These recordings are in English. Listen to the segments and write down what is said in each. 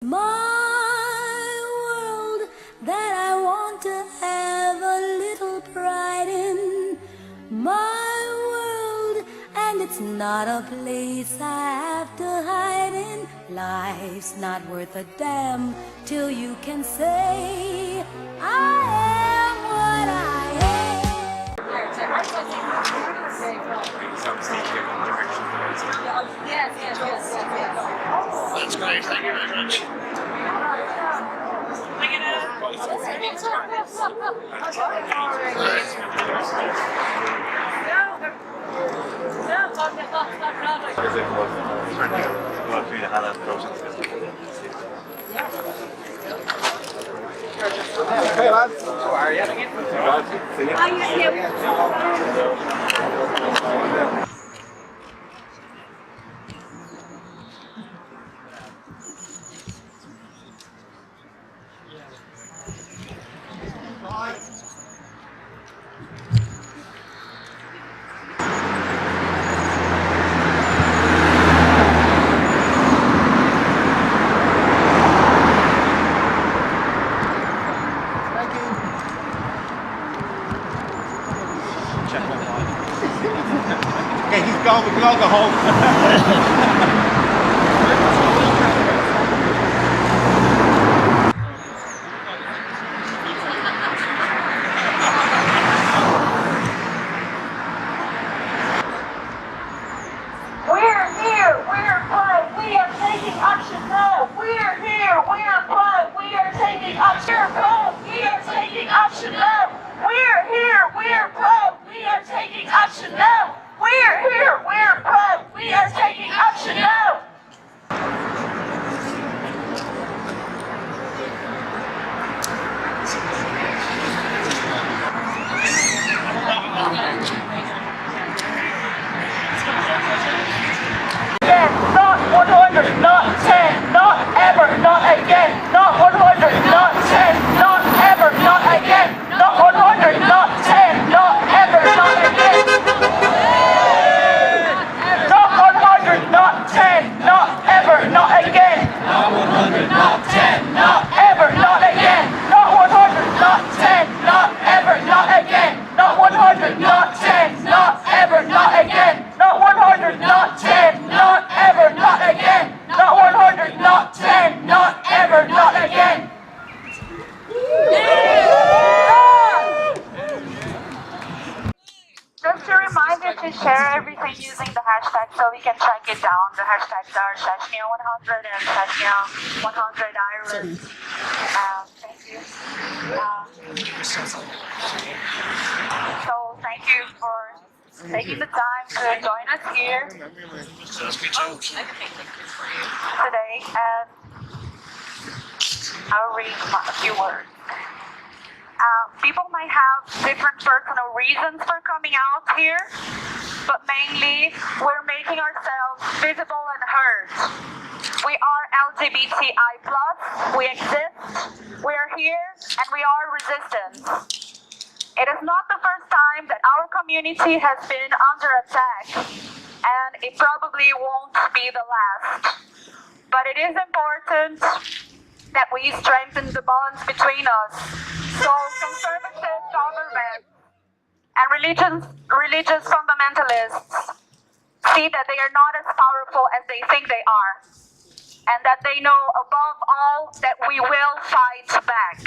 My world that I want to have a little pride in. My world, and it's not a place I have to hide in. Life's not worth a damn till you can say I am what I am. That's great, thank you very much. Hey lads, how are you? Okay, he's gone, we can all go home. We're here, we're proud, we are taking action now. We're here, we're proud, we are taking action. We're proud, we are taking action now. We're here, we're proud, we are taking action now. We're here, we're proud, we are taking action now. Again, not 100, not 10, not ever, not again, not 100, not 10, not ever, not again, not 100, not 10, not ever, not again. Not 100, not 10, not ever, not again. Not 100, not 10, not ever, not again. Not 100, not 10, not ever, not again. Not 100, not 10, not ever, not again. Not 100, not 10, not ever, not again. Not 100, not 10, not ever, not again. Just a reminder to share everything using the hashtag so we can track it down. The hashtags are Chechnya 100 and Chechnya 100 Ireland. Thank you. So thank you for taking the time to join us here today, and I'll read a few words. People might have different personal reasons for coming out here, but mainly we're making ourselves visible and heard. We are LGBTI+, we exist, we are here, and we are resistance. It is not the first time that our community has been under attack, and it probably won't be the last. But it is important that we strengthen the bonds between us, so conservative government and religious fundamentalists see that they are not as powerful as they think they are, and that they know above all that we will fight back.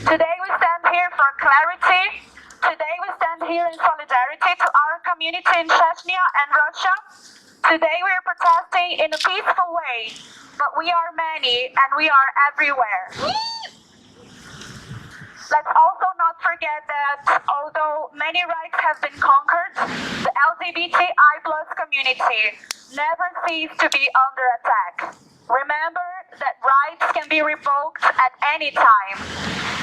Today we stand here for clarity. Today we stand here in solidarity to our community in Chechnya and Russia. Today we are protesting in a peaceful way, but we are many and we are everywhere. Let's also not forget that although many rights have been conquered, the LGBTI+ community never ceased to be under attack. Remember that rights can be revoked at any time.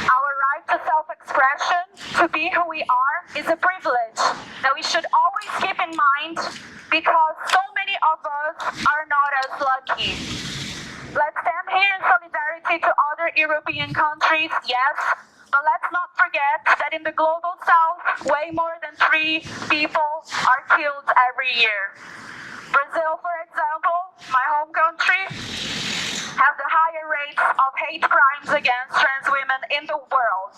Our right to self-expression, to be who we are, is a privilege that we should always keep in mind because so many of us are not as lucky. Let's stand here in solidarity to other European countries, yes, but let's not forget that in the global south, way more than 3 people are killed every year. Brazil, for example, my home country, against trans women in the world.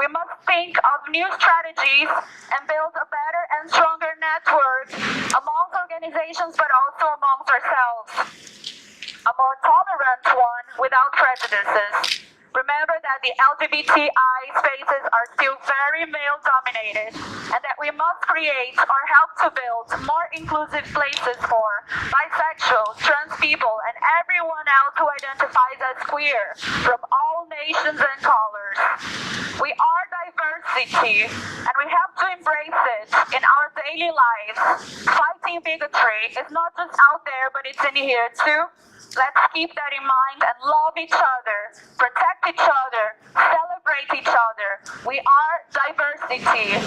We must think of new strategies and build a better and stronger network amongst organizations, but also amongst ourselves. A more tolerant one without prejudices. Remember that the LGBTI spaces are still very male-dominated, and that we must create or help to build more inclusive places for bisexual, trans people, and everyone else who identifies as queer from all nations and colors. We are diversity, and we have to embrace it in our daily lives. Fighting bigotry is not just out there, but it's in here too. Let's keep that in mind and love each other, protect each other, celebrate each other. We are diversity.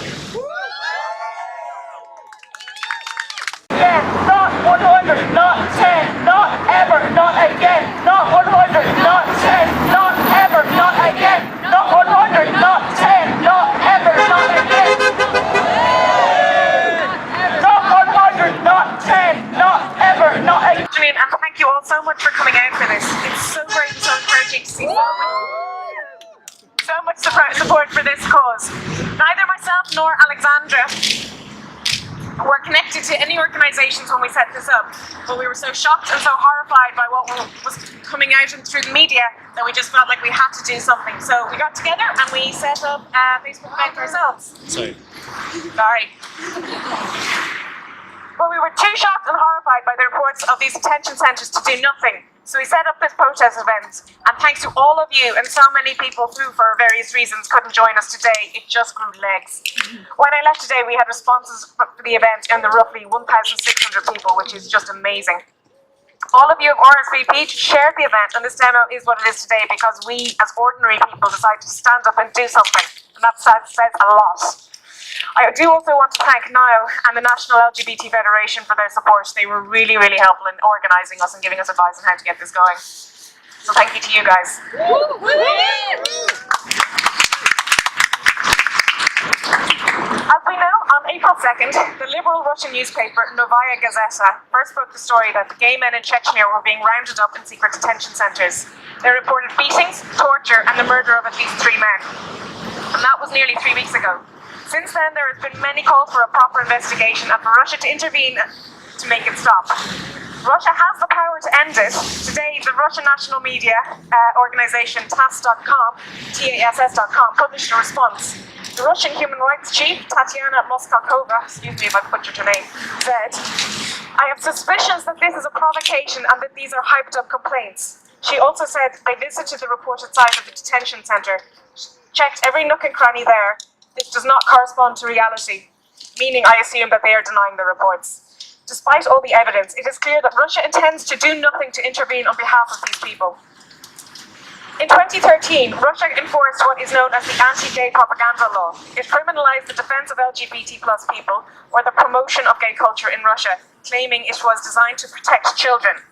Yes, not 100, not 10, not ever, not again. Not 100, not 10, not ever, not again. Not 100, not 10, not ever, not again. Not 100, not 10, not ever, not again. And thank you all so much for coming out for this. It's so great and so encouraging to see so much support for this cause. Neither myself nor Alexandra were connected to any organisations when we set this up, but we were so shocked and so horrified by what was coming out and through the media that we just felt like we had to do something. So we got together and we set up a Facebook event ourselves. Sorry. But we were too shocked and horrified by the reports of these detention centres to do nothing. So we set up this protest event, and thanks to all of you and so many people who, for various reasons, couldn't join us today, it just grew legs. When I left today, we had responses for the event in the roughly 1,600 people, which is just amazing. All of you have RSVP'd, shared the event, and this demo is what it is today because we, as ordinary people, decided to stand up and do something, and that says a lot. I do also want to thank Niall and the National LGBT Federation for their support. They were really, really helpful in organising us and giving us advice on how to get this going. So thank you to you guys. As we know, on April 2nd, the liberal Russian newspaper Novaya Gazeta first broke the story that the gay men in Chechnya were being rounded up in secret detention centres. They reported beatings, torture and the murder of at least 3 men. And that was nearly 3 weeks ago. Since then, there has been many calls for a proper investigation and for Russia to intervene to make it stop. Russia has the power to end it. Today, the Russian national media organisation TASS.com published a response. The Russian human rights chief, Tatiana Moskakova, excuse me if I butchered her name, said, "I have suspicions that this is a provocation and that these are hyped up complaints." She also said, "I visited the reported site of the detention centre, checked every nook and cranny there. This does not correspond to reality," meaning I assume that they are denying the reports. Despite all the evidence, it is clear that Russia intends to do nothing to intervene on behalf of these people. In 2013, Russia enforced what is known as the anti-gay propaganda law. It criminalized the defense of LGBT+ people or the promotion of gay culture in Russia, claiming it was designed to protect children.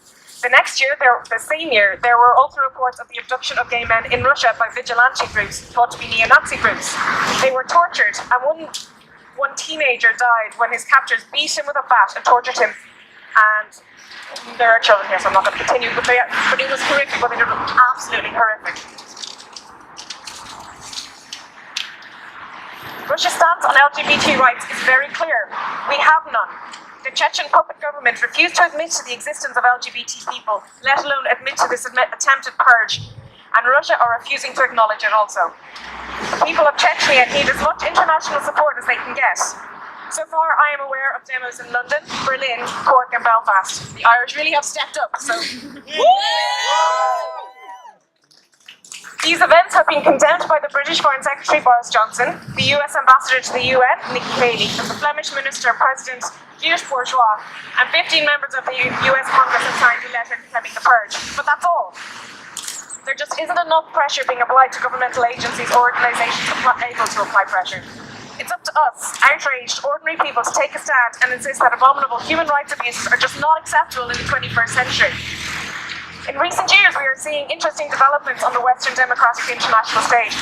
The same year, there were also reports of the abduction of gay men in Russia by vigilante groups thought to be neo-Nazi groups. They were tortured, and one teenager died when his captors beat him with a bat and tortured him. And there are children here, so I'm not going to continue, but it was horrific, but it was absolutely horrific. Russia's stance on LGBT rights is very clear. We have none. The Chechen puppet government refused to admit to the existence of LGBT people, let alone admit to this attempted purge, and Russia are refusing to acknowledge it also. The people of Chechnya need as much international support as they can get. So far, I am aware of demos in London, Berlin, Cork and Belfast. The Irish really have stepped up, so... These events have been condemned by the British Foreign Secretary Boris Johnson, the US Ambassador to the UN, Nikki Haley, and the Flemish Minister President Geert Bourgeois, and 15 members of the US Congress have signed a letter condemning the purge. But that's all. There just isn't enough pressure being applied to governmental agencies or organisations able to apply pressure. It's up to us, outraged, ordinary people, to take a stand and insist that abominable human rights abuses are just not acceptable in the 21st century. In recent years, we are seeing interesting developments on the Western democratic international stage.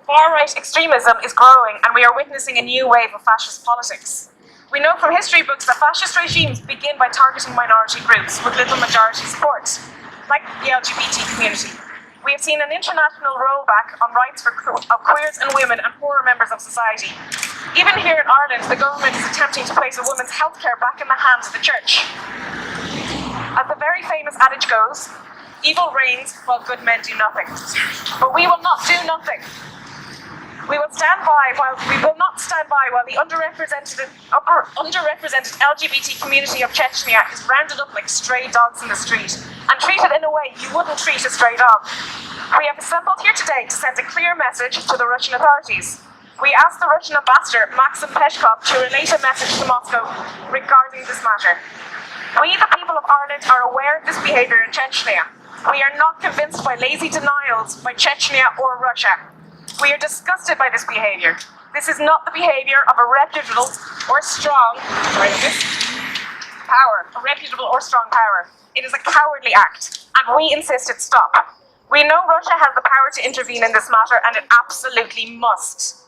Far-right extremism is growing, and we are witnessing a new wave of fascist politics. We know from history books that fascist regimes begin by targeting minority groups with little majority support, like the LGBT community. We have seen an international rollback on rights of queers and women and poorer members of society. Even here in Ireland, the government is attempting to place a woman's healthcare back in the hands of the church. As the very famous adage goes, evil reigns while good men do nothing. But we will not do nothing. We will not stand by while the underrepresented LGBT community of Chechnya is rounded up like stray dogs in the street and treated in a way you wouldn't treat a stray dog. We have assembled here today to send a clear message to the Russian authorities. We asked the Russian ambassador, Maxim Peshkov, to relay a message to Moscow regarding this matter. We, the people of Ireland, are aware of this behaviour in Chechnya. We are not convinced by lazy denials by Chechnya or Russia. We are disgusted by this behaviour. This is not the behaviour of a reputable or strong power. It is a cowardly act, and we insist it stop. We know Russia has the power to intervene in this matter, and it absolutely must.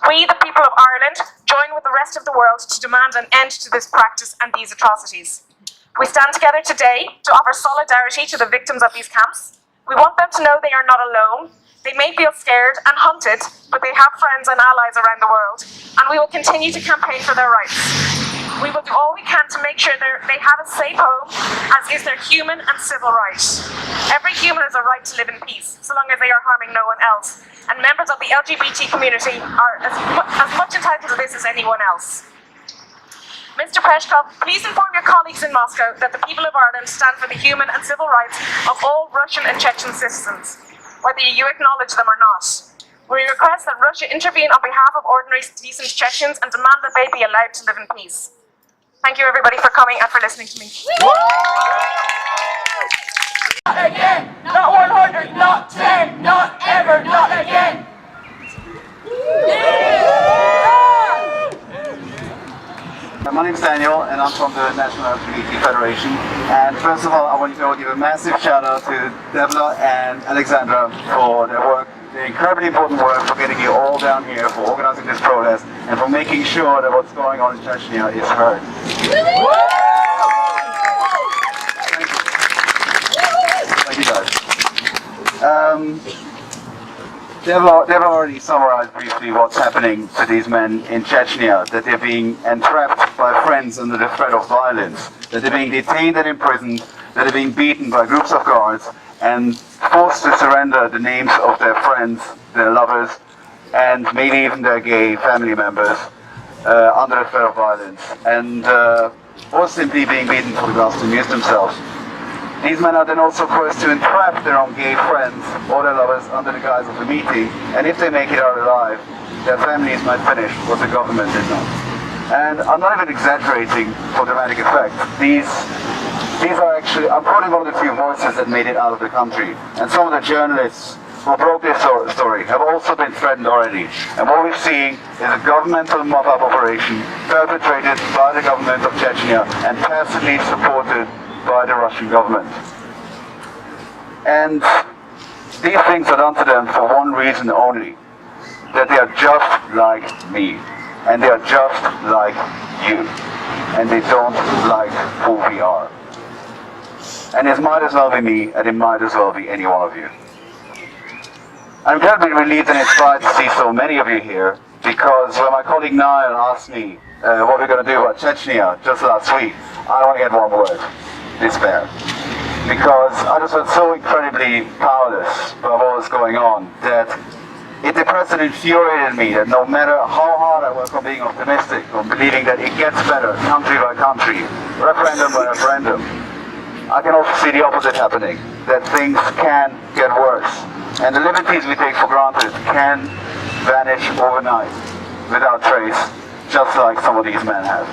We, the people of Ireland, join with the rest of the world to demand an end to this practice and these atrocities. We stand together today to offer solidarity to the victims of these camps. We want them to know they are not alone. They may feel scared and hunted, but they have friends and allies around the world, and we will continue to campaign for their rights. We will do all we can to make sure they have a safe home, as is their human and civil right. Every human has a right to live in peace, so long as they are harming no one else, and members of the LGBT community are as much entitled to this as anyone else. Mr. Peshkov, please inform your colleagues in Moscow that the people of Ireland stand for the human and civil rights of all Russian and Chechen citizens, whether you acknowledge them or not. We request that Russia intervene on behalf of ordinary decent Chechens and demand that they be allowed to live in peace. Thank you everybody for coming and for listening to me. Not again, not 100, not 10, not ever, not again. My name is Daniel, and I'm from the National LGBT Federation. And first of all, I want to give a massive shout out to Devla and Alexandra for their work, their incredibly important work for getting you all down here, for organizing this protest, and for making sure that what's going on in Chechnya is heard. Thank you guys. They've already summarized briefly what's happening to these men in Chechnya, that they're being entrapped by friends under the threat of violence, that they're being detained and imprisoned, that they're being beaten by groups of guards and forced to surrender the names of their friends, their lovers, and maybe even their gay family members under the threat of violence, and or simply being beaten for the grounds to amuse themselves. These men are then also forced to entrap their own gay friends or their lovers under the guise of a meeting, and if they make it out alive, their families might finish what the government did not. And I'm not even exaggerating for dramatic effect. These are actually, I'm quoting one of the few voices that made it out of the country, and some of the journalists who broke this story have also been threatened already. And what we're seeing is a governmental mop-up operation perpetrated by the government of Chechnya and tacitly supported by the Russian government. And these things are done to them for one reason only, that they are just like me, and they are just like you, and they don't like who we are. And it might as well be me, and it might as well be any one of you. I'm incredibly relieved and inspired to see so many of you here, because when my colleague Niall asked me what we're going to do about Chechnya just last week, I only had one word: despair. Because I just felt so incredibly powerless by what was going on that it depressed and infuriated me that no matter how hard I work on being optimistic, on believing that it gets better country by country, referendum by referendum, I can also see the opposite happening, that things can get worse. And the liberties we take for granted can vanish overnight without trace, just like some of these men have.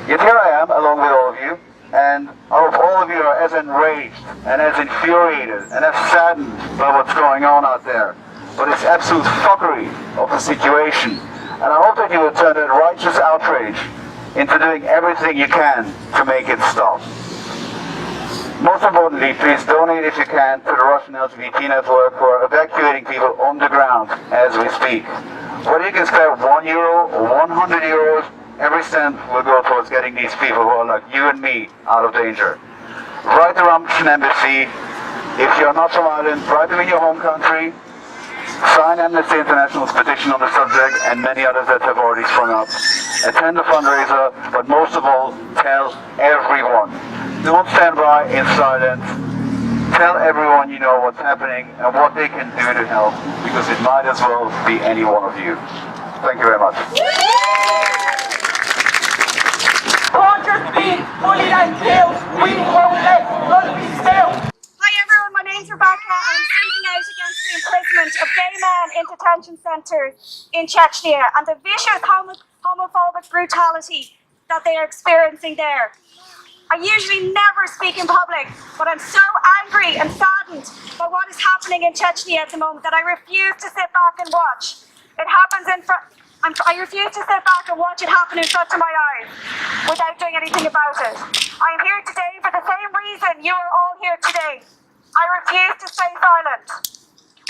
Yet here I am, along with all of you, and I hope all of you are as enraged and as infuriated and as saddened by what's going on out there, but it's absolute fuckery of the situation. And I hope that you will turn that righteous outrage into doing everything you can to make it stop. Most importantly, please donate if you can to the Russian LGBT network who are evacuating people on the ground as we speak. Whether you can spare €1 or €100, every cent will go towards getting these people who are like you and me out of danger. Write the Russian embassy. If you're not from Ireland, write them in your home country. Sign Amnesty International's petition on the subject and many others that have already sprung up. Attend the fundraiser, but most of all, tell everyone. Don't stand by in silence. Tell everyone you know what's happening and what they can do to help, because it might as well be any one of you. Thank you very much. Soldiers being bullied and killed. We won't let blood be spilled. Hi everyone, my name's Rebecca and I'm speaking out against the imprisonment of gay men in detention centres in Chechnya and the vicious homophobic brutality that they are experiencing there. I usually never speak in public, but I'm so angry and saddened by what is happening in Chechnya at the moment that I refuse to sit back and watch. It happens in front. I refuse to sit back and watch it happen in front of my eyes without doing anything about it. I am here today for the same reason you are all here today. I refuse to stay silent.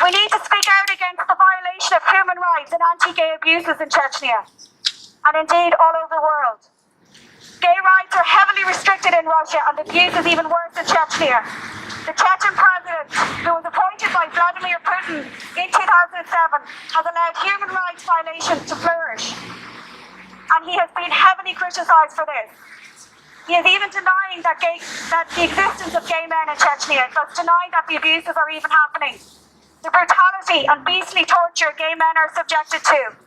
We need to speak out against the violation of human rights and anti-gay abuses in Chechnya, and indeed all over the world. Gay rights are heavily restricted in Russia, and the abuse is even worse in Chechnya. The Chechen president, who was appointed by Vladimir Putin in 2007, has allowed human rights violations to flourish. And he has been heavily criticised for this. He is even denying that the existence of gay men in Chechnya, thus denying that the abuses are even happening. The brutality and beastly torture gay men are subjected to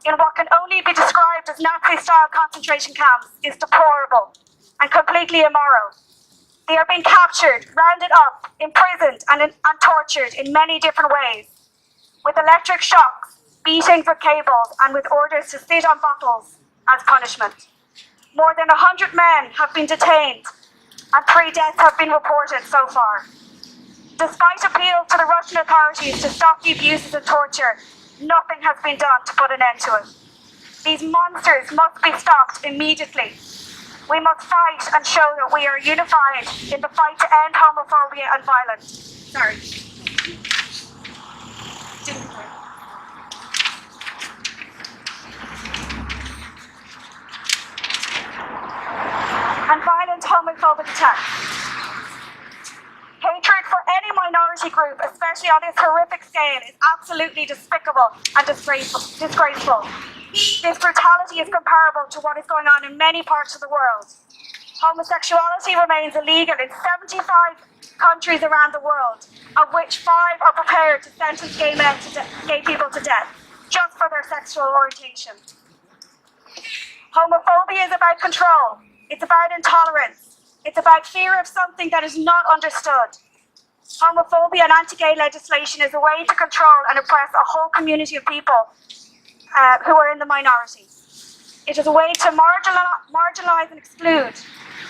in what can only be described as Nazi-style concentration camps is deplorable and completely immoral. They are being captured, rounded up, imprisoned and tortured in many different ways, with electric shocks, beatings with cables and with orders to sit on bottles as punishment. More than 100 men have been detained and 3 deaths have been reported so far. Despite appeals to the Russian authorities to stop the abuses and torture, nothing has been done to put an end to it. These monsters must be stopped immediately. We must fight and show that we are unified in the fight to end homophobia and violence. Sorry. And violent homophobic attacks. Hatred for any minority group, especially on this horrific scale, is absolutely despicable and disgraceful. This brutality is comparable to what is going on in many parts of the world. Homosexuality remains illegal in 75 countries around the world, of which 5 are prepared to sentence gay people to death, just for their sexual orientation. Homophobia is about control. It's about intolerance. It's about fear of something that is not understood. Homophobia and anti-gay legislation is a way to control and oppress a whole community of people who are in the minority. It is a way to marginalise and exclude.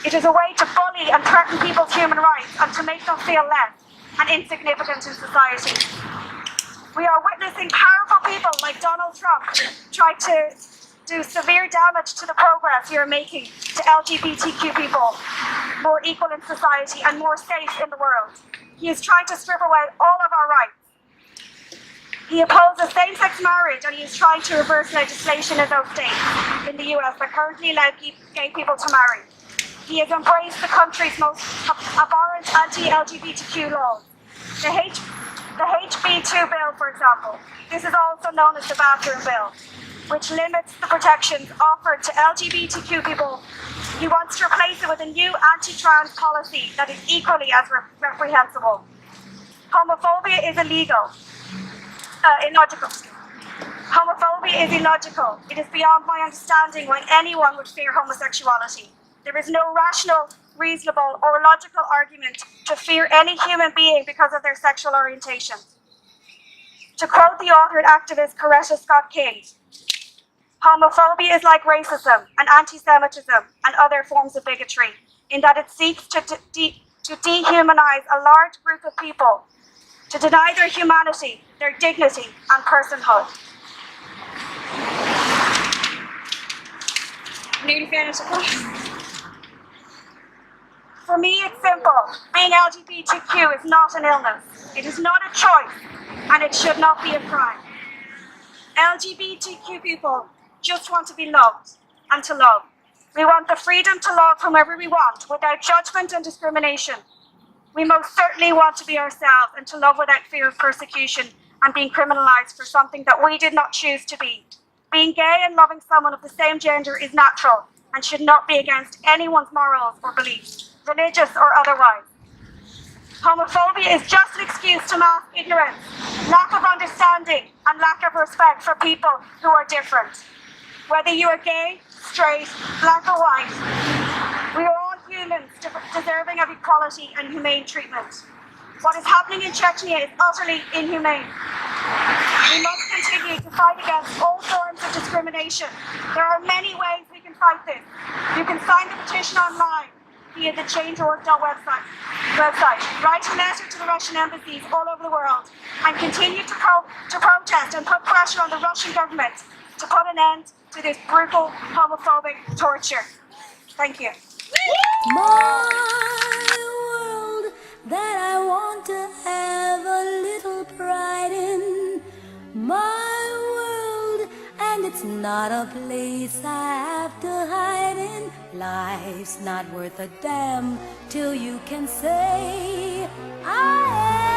It is a way to bully and threaten people's human rights and to make them feel less and insignificant in society. We are witnessing powerful people like Donald Trump try to do severe damage to the progress we are making to LGBTQ people more equal in society and more safe in the world. He is trying to strip away all of our rights. He opposes same-sex marriage and he is trying to reverse legislation in those states in the US that currently allow gay people to marry. He has embraced the country's most abhorrent anti-LGBTQ laws. The HB2 bill, for example, this is also known as the bathroom bill, which limits the protections offered to LGBTQ people. He wants to replace it with a new anti-trans policy that is equally as reprehensible. Homophobia is illogical. Homophobia is illogical. It is beyond my understanding why anyone would fear homosexuality. There is no rational, reasonable, or logical argument to fear any human being because of their sexual orientation. To quote the author and activist Coretta Scott King, homophobia is like racism and anti-Semitism and other forms of bigotry, in that it seeks to dehumanize a large group of people, to deny their humanity, their dignity, and personhood. Nearly finished. For me, it's simple. Being LGBTQ is not an illness. It is not a choice, and it should not be a crime. LGBTQ people just want to be loved. and to love. We want the freedom to love whomever we want, without judgment and discrimination. We most certainly want to be ourselves and to love without fear of persecution and being criminalised for something that we did not choose to be. Being gay and loving someone of the same gender is natural and should not be against anyone's morals or beliefs, religious or otherwise. Homophobia is just an excuse to mask ignorance, lack of understanding, and lack of respect for people who are different. Whether you are gay, straight, black or white, we are all humans deserving of equality and humane treatment. What is happening in Chechnya is utterly inhumane. We must continue to fight against all forms of discrimination. There are many ways we can fight this. You can sign the petition online via the change.org website. Write a letter to the Russian embassies all over the world and continue to protest and put pressure on the Russian government to put an end to this brutal homophobic torture. Thank you. My world that I want to have a little pride in. My world, and it's not a place I have to hide in. Life's not worth a damn till you can say I am.